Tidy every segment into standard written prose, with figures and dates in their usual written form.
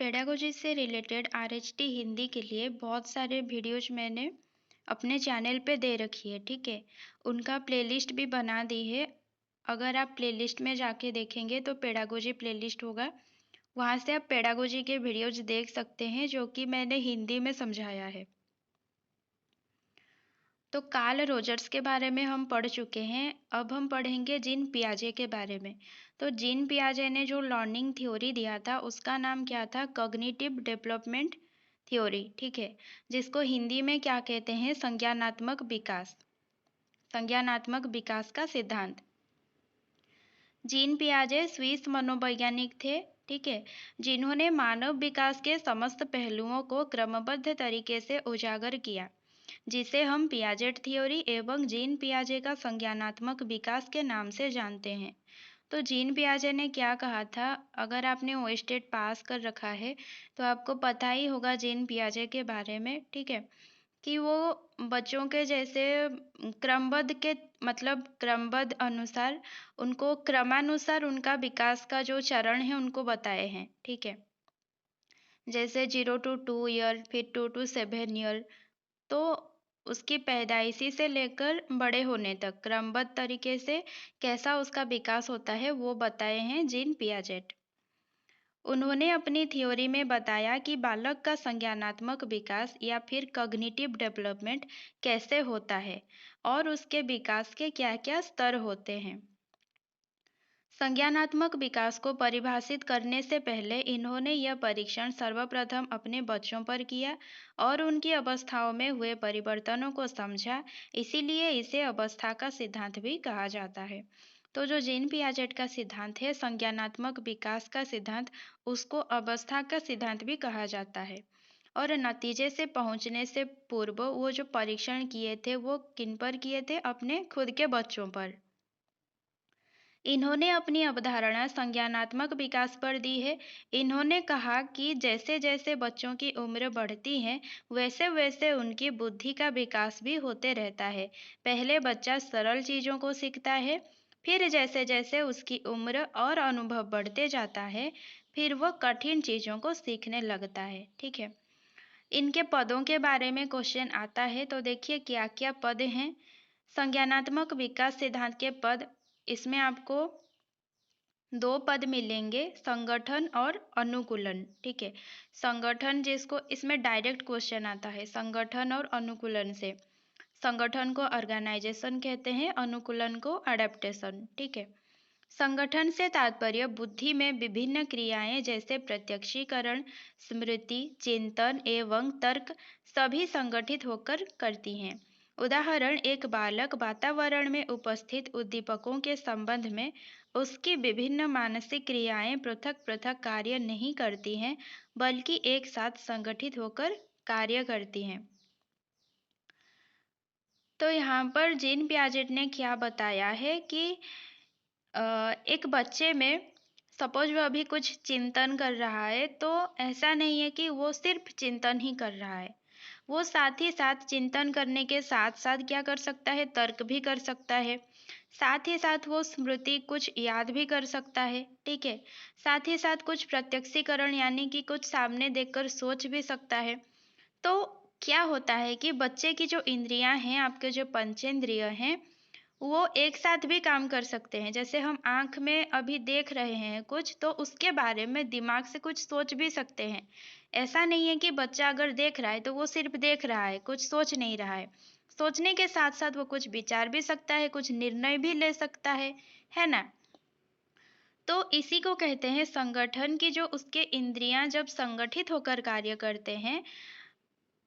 Pedagogy से related RHT Hindi के लिए बहुत सारे वीडियोज मैंने अपने चैनल पे दे रखी है, ठीक है। उनका प्लेलिस्ट भी बना दी है। अगर आप प्लेलिस्ट में जाके देखेंगे तो पेडागोजी प्लेलिस्ट होगा। वहाँ से आप पेडागोजी के वीडियोज देख सकते हैं जो कि मैंने हिंदी में समझाया है। तो कार्ल रोजर्स के बारे में हम पढ़ चुके हैं। अब हम पढ़ेंगे जीन पियाजे के बारे में। तो जीन पियाजे ने जो लर्निंग थ्योरी दिया था उसका नाम क्या था? कॉग्निटिव डेवलपमेंट थ्योरी, ठीक है। जिसको हिंदी में क्या कहते हैं? संज्ञानात्मक विकास। संज्ञानात्मक विकास का सिद्धांत। जीन पियाजे स्विस मनोवैज्ञानिक थे, ठीक है, जिन्होंने मानव विकास के समस्त पहलुओं को क्रमबद्ध तरीके से उजागर किया, जिसे हम पियाजेट थ्योरी एवं जीन पियाजे का संज्ञानात्मक विकास के नाम से जानते हैं। तो जीन पियाजे ने क्या कहा था? अगर आपने ओएस्टेट पास कर रखा है तो आपको पता ही होगा जीन पियाजे के बारे में, ठीक है, कि वो बच्चों के जैसे क्रमबद्ध के मतलब क्रमबद्ध अनुसार उनको क्रमानुसार उनका विकास का जो चरण है उनको बताए हैं, ठीक है। जैसे 0 to 2 ईयर, फिर 2 to 7 ईयर। तो उसकी पैदाइशी से लेकर बड़े होने तक क्रमबद्ध तरीके से कैसा उसका विकास होता है वो बताए हैं जीन पियाजेट। उन्होंने अपनी थ्योरी में बताया कि बालक का संज्ञानात्मक विकास या फिर कॉग्निटिव डेवलपमेंट कैसे होता है और उसके विकास के क्या-क्या स्तर होते हैं। संज्ञानात्मक विकास को परिभाषित करने से पहले इन्होंने यह परीक्षण सर्वप्रथम अपने बच्चों पर किया और उनकी अवस्थाओं में हुए परिवर्तनों को समझा। इसीलिए इसे अवस्था का सिद्धांत भी कहा जाता है। तो जो जीन पियाजेट का सिद्धांत है, संज्ञानात्मक विकास का सिद्धांत, उसको अवस्था का सिद्धांत भी कहा जाता है। और नतीजे से पहुंचने से पूर्व वो जो परीक्षण किए थे वो किन पर किए थे? अपने खुद के बच्चों पर। इन्होंने अपनी अवधारणा संज्ञानात्मक विकास पर दी है। इन्होंने कहा कि जैसे जैसे बच्चों की उम्र बढ़ती है वैसे वैसे उनकी बुद्धि का विकास भी होते रहता है। पहले बच्चा सरल चीज़ों को सीखता है, फिर जैसे जैसे उसकी उम्र और अनुभव बढ़ते जाता है फिर वह कठिन चीज़ों को सीखने लगता है, ठीक है। इनके पदों के बारे में क्वेश्चन आता है तो देखिए क्या क्या पद हैं। संज्ञानात्मक विकास सिद्धांत के पद, इसमें आपको दो पद मिलेंगे, संगठन और अनुकूलन, ठीक है। संगठन जिसको इसमें डायरेक्ट क्वेश्चन आता है संगठन और अनुकूलन से। संगठन को ऑर्गेनाइजेशन कहते हैं, अनुकूलन को अडेप्टेशन, ठीक है। संगठन से तात्पर्य बुद्धि में विभिन्न क्रियाएं जैसे प्रत्यक्षीकरण, स्मृति, चिंतन एवं तर्क सभी संगठित होकर करती हैं। उदाहरण, एक बालक वातावरण में उपस्थित उद्दीपकों के संबंध में उसकी विभिन्न मानसिक क्रियाएं पृथक पृथक कार्य नहीं करती हैं बल्कि एक साथ संगठित होकर कार्य करती हैं। तो यहाँ पर जीन पियाजेट ने क्या बताया है कि एक बच्चे में सपोज वो अभी कुछ चिंतन कर रहा है तो ऐसा नहीं है कि वो सिर्फ चिंतन ही कर रहा है। वो साथ ही साथ चिंतन करने के साथ साथ क्या कर सकता है? तर्क भी कर सकता है। साथ ही साथ वो स्मृति कुछ याद भी कर सकता है, ठीक है। साथ ही साथ कुछ प्रत्यक्षीकरण यानी कि कुछ सामने देखकर सोच भी सकता है। तो क्या होता है कि बच्चे की जो इंद्रियां हैं, आपके जो पंचेंद्रिय हैं, वो एक साथ भी काम कर सकते हैं। जैसे हम आँख में अभी देख रहे हैं कुछ तो उसके बारे में दिमाग से कुछ सोच भी सकते हैं। ऐसा नहीं है कि बच्चा अगर देख रहा है तो वो सिर्फ देख रहा है, कुछ सोच नहीं रहा है। सोचने के साथ-साथ वो कुछ विचार भी सकता है, कुछ निर्णय भी ले सकता है ना? तो इसी को कहते हैं संगठन की जो उसके इंद्रियाँ जब संगठित होकर कार्य करते हैं,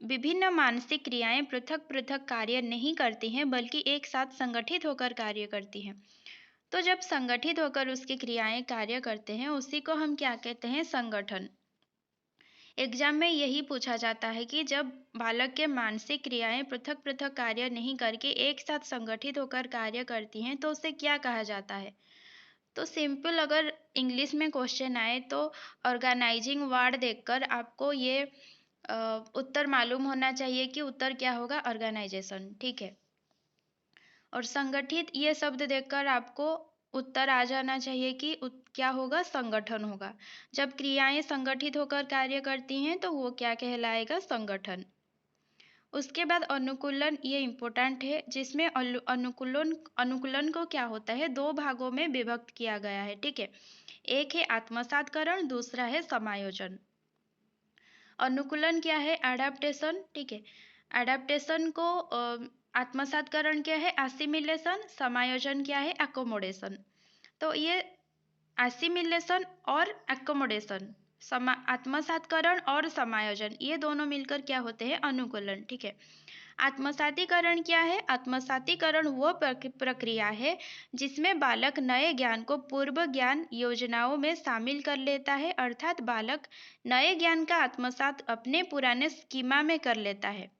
विभिन्न मानसिक क्रियाएं पृथक पृथक कार्य नहीं करती हैं बल्कि एक साथ संगठित होकर कार्य करती हैं। तो जब संगठित होकर उसकी क्रियाएं कार्य करते हैं उसी को हम क्या कहते हैं? संगठन। एग्जाम में यही पूछा जाता है कि जब बालक के मानसिक क्रियाएं पृथक पृथक कार्य नहीं करके एक साथ संगठित होकर कार्य करती हैं तो उसे क्या कहा जाता है? तो सिंपल अगर इंग्लिश में क्वेश्चन आए तो ऑर्गेनाइजिंग वर्ड देखकर आपको ये उत्तर मालूम होना चाहिए कि उत्तर क्या होगा? ऑर्गेनाइजेशन, ठीक है। और संगठित ये शब्द देखकर आपको उत्तर आ जाना चाहिए कि क्या होगा, संगठन होगा। जब क्रियाएं संगठित होकर कार्य करती हैं तो वो क्या कहलाएगा, संगठन। उसके बाद अनुकूलन, ये इम्पोर्टेंट है, जिसमें अनुकूलन अनुकूलन को क्या होता है, दो भागों में विभक्त किया गया है, ठीक है। एक है आत्मसातकरण, दूसरा है समायोजन। अनुकूलन क्या है, एडाप्टेशन, ठीक है। एडाप्टेशन को आत्मसातकरण क्या है, एसिमिलेशन। समायोजन क्या है, एकोमोडेशन। तो ये एसिमिलेशन और एकोमोडेशन, आत्मसातकरण और समायोजन, ये दोनों मिलकर क्या होते हैं, अनुकूलन, ठीक है। आत्मसातीकरण क्या है, आत्मसातीकरण वो प्रक्रिया है जिसमें बालक नए ज्ञान को पूर्व ज्ञान योजनाओं में शामिल कर लेता है, अर्थात बालक नए ज्ञान का आत्मसात अपने पुराने स्कीमा में कर लेता है।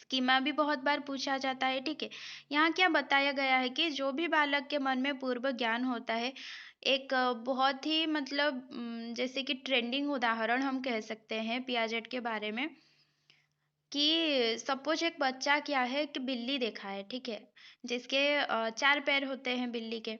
स्कीमा भी बहुत बार पूछा जाता है, ठीक है। यहाँ क्या बताया गया है कि जो भी बालक के मन में पूर्व ज्ञान होता है, एक बहुत ही मतलब जैसे कि ट्रेंडिंग उदाहरण हम कह सकते हैं पियाजेट के बारे में, कि सपोज एक बच्चा क्या है कि बिल्ली देखा है, ठीक है, जिसके 4 पैर होते हैं बिल्ली के।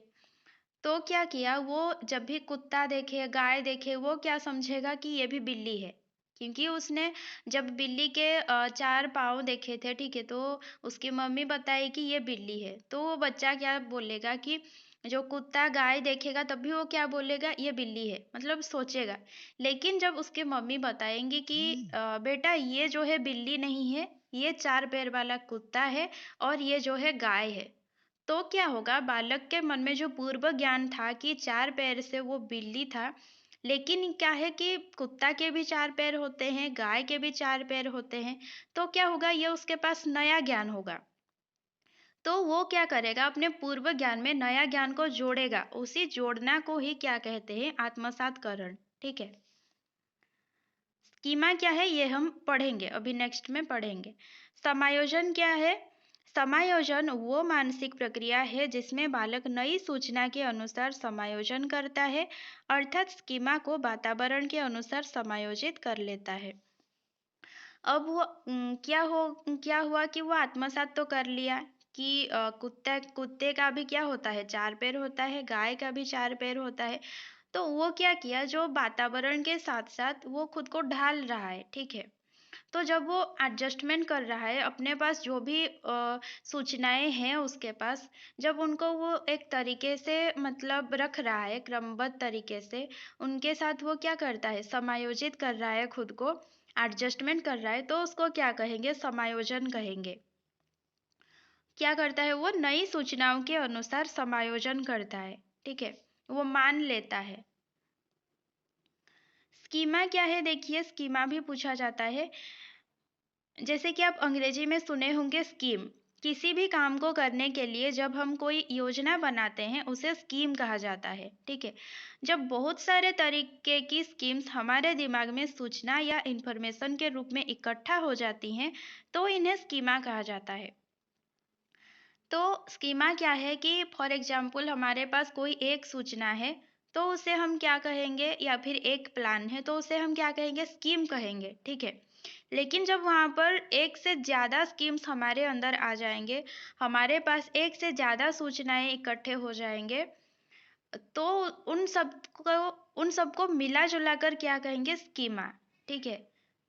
तो क्या किया वो, जब भी कुत्ता देखे, गाय देखे, वो क्या समझेगा कि ये भी बिल्ली है, क्योंकि उसने जब बिल्ली के 4 पाँव देखे थे, ठीक है, तो उसकी मम्मी बताई कि ये बिल्ली है, तो वो बच्चा क्या बोलेगा कि जो कुत्ता गाय देखेगा तब भी वो क्या बोलेगा, ये बिल्ली है, मतलब सोचेगा। लेकिन जब उसकी मम्मी बताएंगी कि बेटा ये जो है बिल्ली नहीं है, ये 4 पैर वाला कुत्ता है और ये जो है गाय है, तो क्या होगा, बालक के मन में जो पूर्व ज्ञान था कि 4 पैर से वो बिल्ली था, लेकिन क्या है कि कुत्ता के भी 4 पैर होते हैं, गाय के भी 4 पैर होते हैं, तो क्या होगा, ये उसके पास नया ज्ञान होगा। तो वो क्या करेगा, अपने पूर्व ज्ञान में नया ज्ञान को जोड़ेगा, उसी जोड़ना को ही क्या कहते हैं, आत्मसातकरण, ठीक है। स्कीमा क्या है ये हम पढ़ेंगे, अभी नेक्स्ट में पढ़ेंगे। समायोजन क्या है, समायोजन वो मानसिक प्रक्रिया है जिसमें बालक नई सूचना के अनुसार समायोजन करता है, अर्थात स्कीमा को वातावरण के अनुसार समायोजित कर लेता है। अब वो क्या हुआ कि वो आत्मसात तो कर लिया कि कुत्ते का भी क्या होता है, 4 पैर होता है, गाय का भी 4 पैर होता है। तो वो क्या किया, जो वातावरण के साथ साथ वो खुद को ढाल रहा है, ठीक है। तो जब वो एडजस्टमेंट कर रहा है, अपने पास जो भी सूचनाएं हैं उसके पास, जब उनको वो एक तरीके से मतलब रख रहा है क्रमबद्ध तरीके से, उनके साथ वो क्या करता है, समायोजित कर रहा है, खुद को एडजस्टमेंट कर रहा है, तो उसको क्या कहेंगे, समायोजन कहेंगे। क्या करता है वो, नई सूचनाओं के अनुसार समायोजन करता है, ठीक है, वो मान लेता है। स्कीमा क्या है, देखिए स्कीमा भी पूछा जाता है। जैसे कि आप अंग्रेजी में सुने होंगे स्कीम, किसी भी काम को करने के लिए जब हम कोई योजना बनाते हैं उसे स्कीम कहा जाता है, ठीक है। जब बहुत सारे तरीके की स्कीम्स हमारे दिमाग में सूचना या इंफॉर्मेशन के रूप में इकट्ठा हो जाती हैं, तो इन्हें स्कीमा कहा जाता है। तो स्कीमा क्या है कि फॉर एग्जाम्पल हमारे पास कोई एक सूचना है, तो उसे हम क्या कहेंगे, या फिर एक प्लान है तो उसे हम क्या कहेंगे, स्कीम कहेंगे, ठीक है। लेकिन जब वहाँ पर एक से ज़्यादा स्कीम्स हमारे अंदर आ जाएंगे, हमारे पास एक से ज़्यादा सूचनाएं इकट्ठे हो जाएंगे, तो उन सबको उन सबको मिला जुला कर क्या कहेंगे, स्कीमा, ठीक है।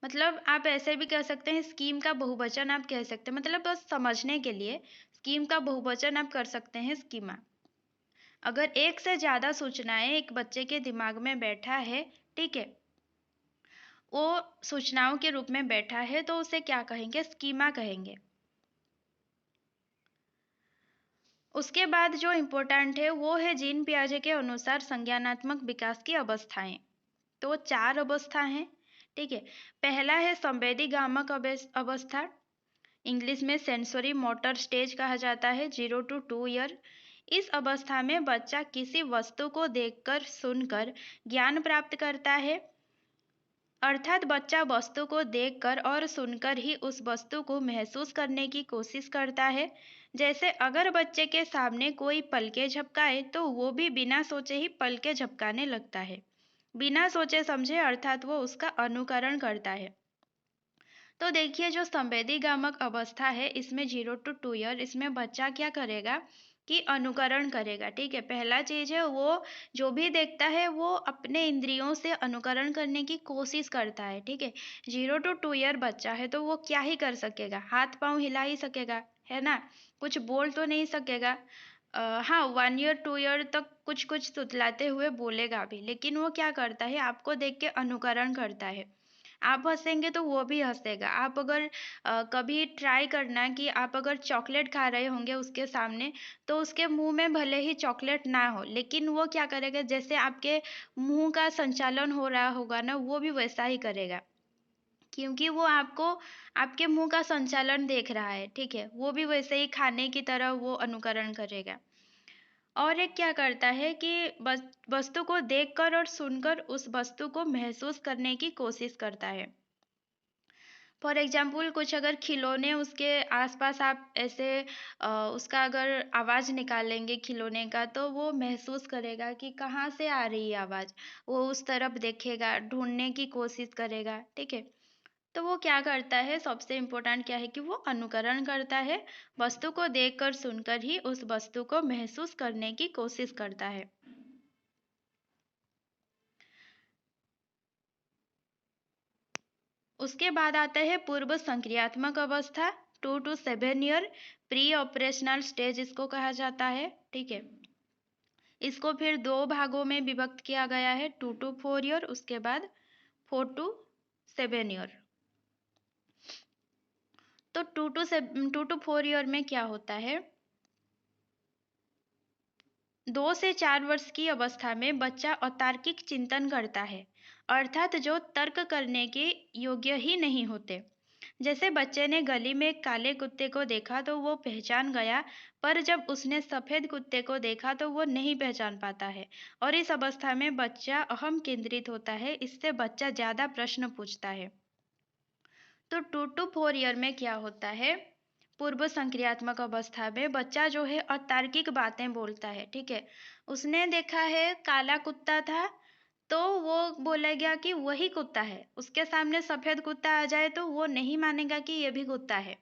मतलब आप ऐसे भी कह सकते हैं, स्कीम का बहुवचन आप कह सकते हैं, मतलब बस समझने के लिए स्कीम का बहुवचन आप कर सकते हैं, स्कीमा। अगर एक से ज़्यादा सूचनाएं एक बच्चे के दिमाग में बैठा है, ठीक है, वो सूचनाओं के रूप में बैठा है, तो उसे क्या कहेंगे, स्कीमा कहेंगे। उसके बाद जो इम्पोर्टेंट है वो है जीन पियाजे के अनुसार संज्ञानात्मक विकास की अवस्थाएं। तो 4 अवस्था हैं, ठीक है। पहला है संवेदी गामक अवस्था, इंग्लिश में सेंसरी मोटर स्टेज कहा जाता है, 0 to 2 ईयर। इस अवस्था में बच्चा किसी वस्तु को देखकर सुनकर ज्ञान प्राप्त करता है, अर्थात बच्चा वस्तु को देखकर और सुनकर ही उस वस्तु को महसूस करने की कोशिश करता है। जैसे अगर बच्चे के सामने कोई पलके झपकाए तो वो भी बिना सोचे ही पलके झपकाने लगता है, बिना सोचे समझे, अर्थात वो उसका अनुकरण करता है। तो देखिए जो संवेदी गामक अवस्था है इसमें 0 to 2 ईयर, इसमें बच्चा क्या करेगा कि अनुकरण करेगा, ठीक है। पहला चीज़ है वो जो भी देखता है वो अपने इंद्रियों से अनुकरण करने की कोशिश करता है, ठीक है। 0 टू 2 ईयर बच्चा है तो वो क्या ही कर सकेगा, हाथ पाँव हिला ही सकेगा, है ना। कुछ बोल तो नहीं सकेगा। हाँ, 1 ईयर 2 ईयर तक कुछ कुछ तुतलाते हुए बोलेगा भी, लेकिन वो क्या करता है, आपको देख के अनुकरण करता है। आप हंसेंगे तो वो भी हंसेगा। आप अगर कभी ट्राई करना कि आप अगर चॉकलेट खा रहे होंगे उसके सामने, तो उसके मुंह में भले ही चॉकलेट ना हो, लेकिन वो क्या करेगा, जैसे आपके मुंह का संचालन हो रहा होगा ना, वो भी वैसा ही करेगा, क्योंकि वो आपको आपके मुंह का संचालन देख रहा है, ठीक है। वो भी वैसे ही खाने की तरह वो अनुकरण करेगा। और एक क्या करता है कि वस्तु को देखकर और सुनकर उस वस्तु को महसूस करने की कोशिश करता है। फॉर एग्जाम्पल कुछ अगर खिलौने उसके आसपास आप ऐसे उसका अगर आवाज़ निकालेंगे खिलौने का, तो वो महसूस करेगा कि कहाँ से आ रही है आवाज़। वो उस तरफ देखेगा, ढूंढने की कोशिश करेगा, ठीक है। तो वो क्या करता है, सबसे इम्पोर्टेंट क्या है कि वो अनुकरण करता है। वस्तु को देखकर सुनकर ही उस वस्तु को महसूस करने की कोशिश करता है। उसके बाद आता है पूर्व संक्रियात्मक अवस्था, 2 to 7 year, pre operational stage इसको कहा जाता है, ठीक है। इसको फिर दो भागों में विभक्त किया गया है, 2 टू 4 ईयर, उसके बाद 4 टू 7 ईयर। तो 2 टू 4 ईयर में क्या होता है, 2 से 4 वर्ष की अवस्था में बच्चा अतार्किक चिंतन करता है, अर्थात जो तर्क करने के योग्य ही नहीं होते। जैसे बच्चे ने गली में एक काले कुत्ते को देखा तो वो पहचान गया, पर जब उसने सफेद कुत्ते को देखा तो वो नहीं पहचान पाता है। और इस अवस्था में बच्चा अहम केंद्रित होता है, इससे बच्चा ज्यादा प्रश्न पूछता है। तो 2 टू 4 ईयर में क्या होता है, पूर्व संक्रियात्मक अवस्था में बच्चा जो है अतार्किक बातें बोलता है, ठीक है। उसने देखा है काला कुत्ता था, तो वो बोलेगा कि वही कुत्ता है। उसके सामने सफेद कुत्ता आ जाए तो वो नहीं मानेगा कि ये भी कुत्ता है।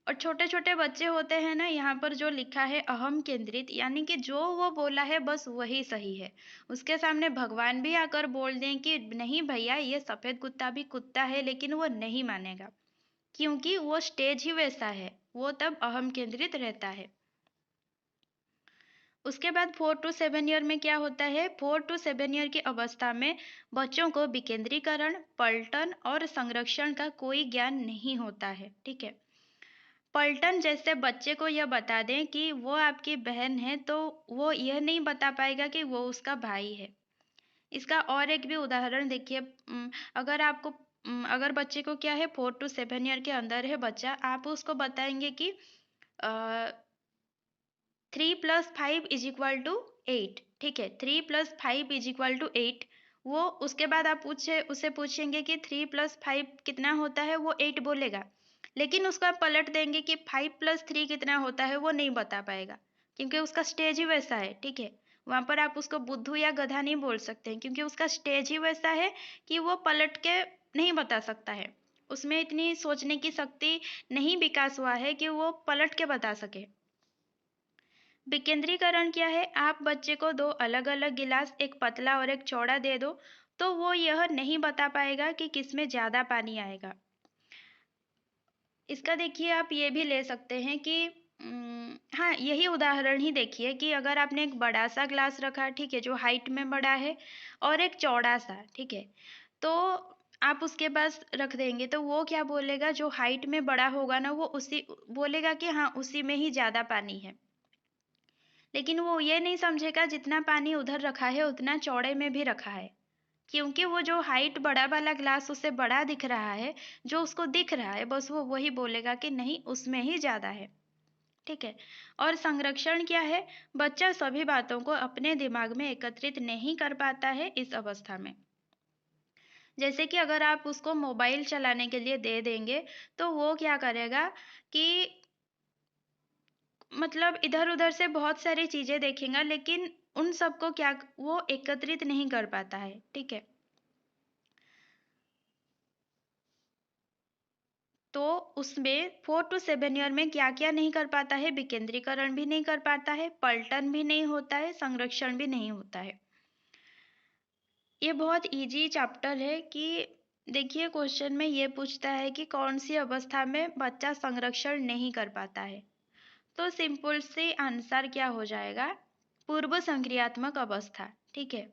और छोटे छोटे बच्चे होते हैं ना, यहाँ पर जो लिखा है अहम केंद्रित, यानी कि जो वो बोला है बस वही सही है। उसके सामने भगवान भी आकर बोल दें कि नहीं भैया ये सफेद कुत्ता भी कुत्ता है, लेकिन वो नहीं मानेगा, क्योंकि वो स्टेज ही वैसा है, वो तब अहम केंद्रित रहता है। उसके बाद 4 टू 7 ईयर में क्या होता है, 4 टू 7 ईयर की अवस्था में बच्चों को विकेंद्रीकरण, पलटन और संरक्षण का कोई ज्ञान नहीं होता है, ठीक है। पलटन, जैसे बच्चे को यह बता दें कि वो आपकी बहन है, तो वो यह नहीं बता पाएगा कि वो उसका भाई है। इसका और एक भी उदाहरण देखिए, अगर आपको अगर बच्चे को क्या है, 4 टू 7 ईयर के अंदर है बच्चा, आप उसको बताएंगे कि 3 + 5 = 8, ठीक है। 3 + 5 = 8। वो उसके बाद आप उसे पूछेंगे कि 3 + 5 कितना होता है, वो 8 बोलेगा। लेकिन उसको आप पलट देंगे कि 5 + 3 कितना होता है, वो नहीं बता पाएगा, क्योंकि उसका स्टेज ही वैसा है, ठीक है। वहां पर आप उसको बुद्धू या गधा नहीं बोल सकते हैं, क्योंकि उसका स्टेज ही वैसा है कि वो पलट के नहीं बता सकता है। उसमें इतनी सोचने की शक्ति नहीं विकास हुआ है कि वो पलट के बता सके। विकेंद्रीकरण क्या है, आप बच्चे को दो अलग अलग गिलास, एक पतला और एक चौड़ा दे दो, तो वो यह नहीं बता पाएगा कि किसमें ज्यादा पानी आएगा। इसका देखिए आप ये भी ले सकते हैं कि हाँ, यही उदाहरण ही देखिए कि अगर आपने एक बड़ा सा ग्लास रखा, ठीक है, जो हाइट में बड़ा है, और एक चौड़ा सा, ठीक है, तो आप उसके पास रख देंगे तो वो क्या बोलेगा, जो हाइट में बड़ा होगा ना वो उसी बोलेगा कि हाँ उसी में ही ज्यादा पानी है। लेकिन वो ये नहीं समझेगा जितना पानी उधर रखा है उतना चौड़े में भी रखा है, क्योंकि वो जो हाइट बड़ा वाला ग्लास उसे बड़ा दिख रहा है, जो उसको दिख रहा है बस वो वही बोलेगा कि नहीं उसमें ही ज्यादा है, ठीक है। और संरक्षण क्या है, बच्चा सभी बातों को अपने दिमाग में एकत्रित नहीं कर पाता है इस अवस्था में। जैसे कि अगर आप उसको मोबाइल चलाने के लिए दे देंगे, तो वो क्या करेगा कि मतलब इधर-उधर से बहुत सारी चीज़ें देखेगा, लेकिन उन सबको क्या वो एकत्रित नहीं कर पाता है, ठीक है? तो उसमें 4 टू 7 ईयर में क्या क्या नहीं कर पाता है, विकेंद्रीकरण भी नहीं कर पाता है, पलटन भी नहीं होता है, संरक्षण भी नहीं होता है। ये बहुत इजी चैप्टर है कि देखिए क्वेश्चन में ये पूछता है कि कौन सी अवस्था में बच्चा संरक्षण नहीं कर पाता है, तो सिंपल सी आंसर क्या हो जाएगा, पूर्व संक्रियात्मक अवस्था। ठीक है,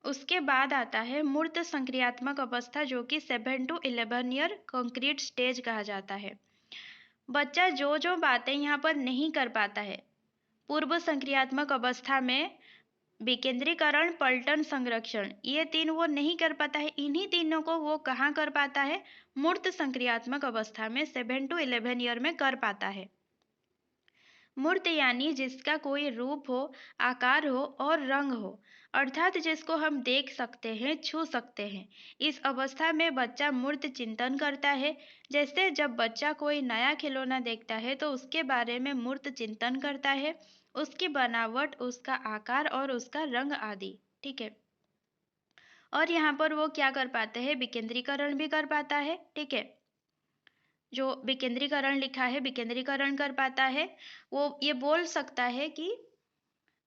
उसके बाद आता है मूर्त संक्रियात्मक अवस्था, जो कि 7 टू 11 ईयर कंक्रीट स्टेज कहा जाता है। बच्चा जो जो बातें यहाँ पर नहीं कर पाता है पूर्व संक्रियात्मक अवस्था में, विकेंद्रीकरण, पलटन, संरक्षण, ये तीन वो नहीं कर पाता है। इन्हीं तीनों को वो कहाँ कर पाता है, मूर्त संक्रियात्मक अवस्था में 7 टू 11 ईयर में कर पाता है। मूर्त यानी जिसका कोई रूप हो, आकार हो और रंग हो, अर्थात जिसको हम देख सकते हैं, छू सकते हैं। इस अवस्था में बच्चा मूर्त चिंतन करता है। जैसे जब बच्चा कोई नया खिलौना देखता है तो उसके बारे में मूर्त चिंतन करता है, उसकी बनावट, उसका आकार और उसका रंग आदि। ठीक है, और यहाँ पर वो क्या कर पाते हैं, विकेंद्रीकरण भी कर पाता है। ठीक है, जो विकेंद्रीकरण लिखा है, विकेंद्रीकरण कर पाता है। वो ये बोल सकता है कि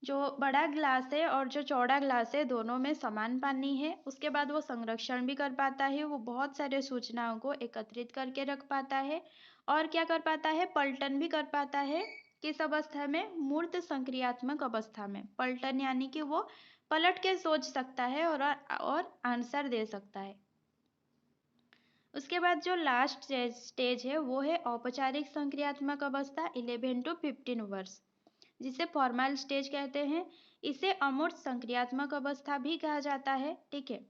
जो बड़ा ग्लास है और जो चौड़ा ग्लास है दोनों में समान पानी है। उसके बाद वो संरक्षण भी कर पाता है, वो बहुत सारे सूचनाओं को एकत्रित करके रख पाता है। और क्या कर पाता है, पलटन भी कर पाता है। किस अवस्था में, मूर्त संक्रियात्मक अवस्था में। पलटन यानी कि वो पलट के सोच सकता है और आंसर दे सकता है। उसके बाद जो लास्ट स्टेज है वो है औपचारिक संक्रियात्मक अवस्था 11 टू 15 वर्ष, जिसे फॉर्मल स्टेज कहते हैं। इसे अमूर्त संक्रियात्मक अवस्था भी कहा जाता है। ठीक है,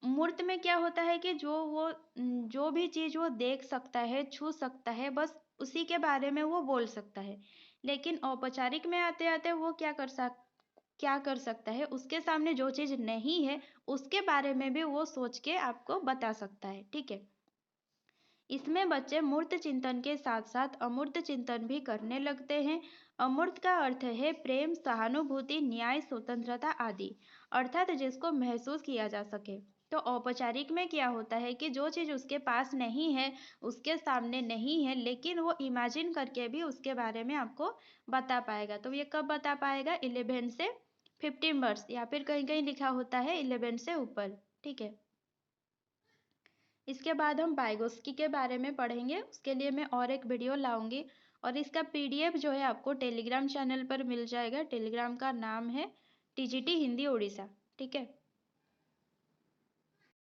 मूर्त में क्या होता है कि जो भी चीज वो देख सकता है, छू सकता है, बस उसी के बारे में वो बोल सकता है। लेकिन औपचारिक में आते आते वो क्या कर सकता है, उसके सामने जो चीज नहीं है उसके बारे में भी वो सोच के आपको बता सकता है। ठीक है, इसमें बच्चे मूर्त चिंतन के साथ साथ अमूर्त चिंतन भी करने लगते हैं। अमूर्त का अर्थ है प्रेम, सहानुभूति, न्याय, स्वतंत्रता आदि, अर्थात जिसको महसूस किया जा सके। तो औपचारिक में क्या होता है कि जो चीज़ उसके पास नहीं है, उसके सामने नहीं है, लेकिन वो इमेजिन करके भी उसके बारे में आपको बता पाएगा। तो ये कब बता पाएगा, 11 से 15 वर्ष, या फिर कहीं कहीं लिखा होता है 11 से ऊपर। ठीक है, इसके बाद हम वाइगोत्स्की के बारे में पढ़ेंगे। उसके लिए मैं और एक वीडियो लाऊंगी, और इसका पीडीएफ जो है आपको टेलीग्राम चैनल पर मिल जाएगा। टेलीग्राम का नाम है टीजीटी हिंदी उड़ीसा। ठीक है।